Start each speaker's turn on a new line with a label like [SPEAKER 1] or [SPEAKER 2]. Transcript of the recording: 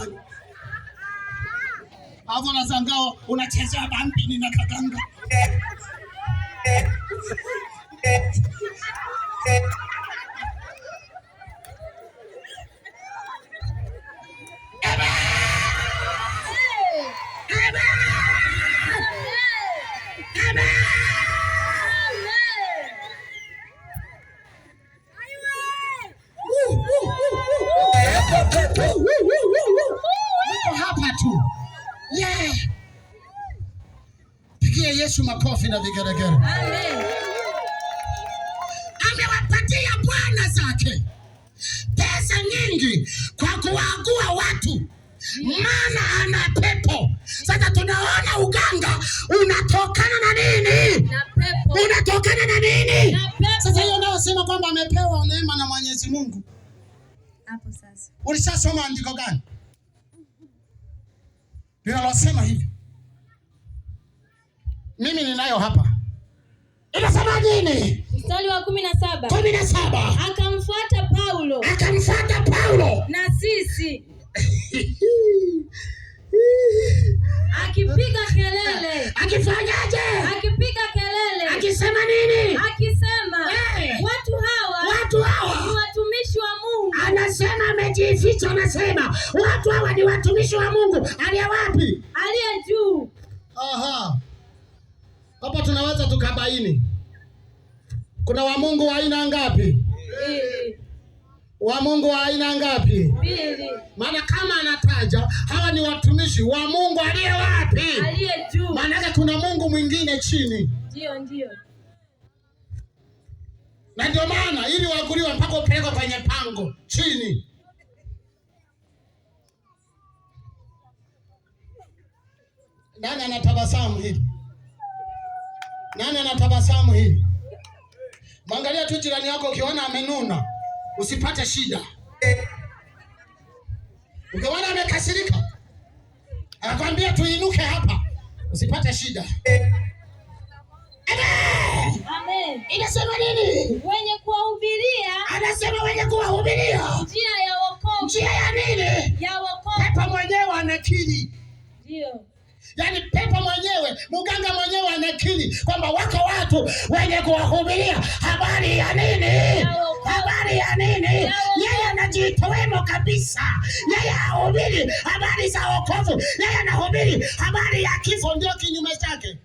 [SPEAKER 1] jamani. Hapo unazangao unachezea bambini na kaganga. Hapa tu. Yeah. Pigie Yesu makofi na vigeregere.
[SPEAKER 2] Amen.
[SPEAKER 1] Amewapatia Bwana zake pesa nyingi kwa kuagua watu, maana ana pepo. Sasa tunaona uganga unatokana na nini?
[SPEAKER 2] Na pepo.
[SPEAKER 1] Unatokana na nini?
[SPEAKER 2] Na pepo.
[SPEAKER 1] Sasa hiyo ndio sema kwamba amepewa neema na Mwenyezi Mungu.
[SPEAKER 2] Hapo sasa.
[SPEAKER 1] Ulishasoma andiko gani? Linalosema hivi. Mimi ninayo hapa. Inasema nini?
[SPEAKER 2] Mstari wa 17.
[SPEAKER 1] 17.
[SPEAKER 2] Akamfuata Paulo. Na sisi. Akipiga kelele.
[SPEAKER 1] Akifanyaje?
[SPEAKER 2] Akipiga kelele.
[SPEAKER 1] Akisema nini?
[SPEAKER 2] Akisema, watu hawa ni watumishi wa Mungu.
[SPEAKER 1] Anasema amejificha, anasema watu hawa ni watumishi wa Mungu. Aliye wapi?
[SPEAKER 2] Aliye juu.
[SPEAKER 1] Aha. Hapa tunaweza tukabaini. Kuna wa Mungu wa aina ngapi?
[SPEAKER 2] Mbili.
[SPEAKER 1] Wa Mungu wa aina ngapi?
[SPEAKER 2] Mbili.
[SPEAKER 1] Maana kama anataja hawa ni watumishi wa Mungu aliye wapi?
[SPEAKER 2] Aliye juu.
[SPEAKER 1] Maana kuna Mungu mwingine chini.
[SPEAKER 2] Ndio.
[SPEAKER 1] Na ndio maana ili waaguliwe mpaka upelekwe kwenye pango chini. Nani anatabasamu hili? Nani anatabasamu hili? Mwangalia tu jirani yako, ukiona amenuna usipate shida. Ukiona amekasirika anakwambia tuinuke hapa, usipate shida.
[SPEAKER 2] Amen.
[SPEAKER 1] Inasema nini?
[SPEAKER 2] Wenye kuwahubiria.
[SPEAKER 1] Anasema wenye kuwahubiria
[SPEAKER 2] Njia ya wokovu.
[SPEAKER 1] Njia ya nini?
[SPEAKER 2] Ya wokovu.
[SPEAKER 1] Pepo mwenyewe anakiri.
[SPEAKER 2] Ndio.
[SPEAKER 1] Yaani pepo mwenyewe, mganga mwenyewe anakiri kwamba wako watu wenye kuwahubiria habari ya nini? Habari ya nini? Yeye anajitoa kabisa. Yeye hahubiri habari za wokovu. Yeye anahubiri habari ya kifo, ndio kinyume chake.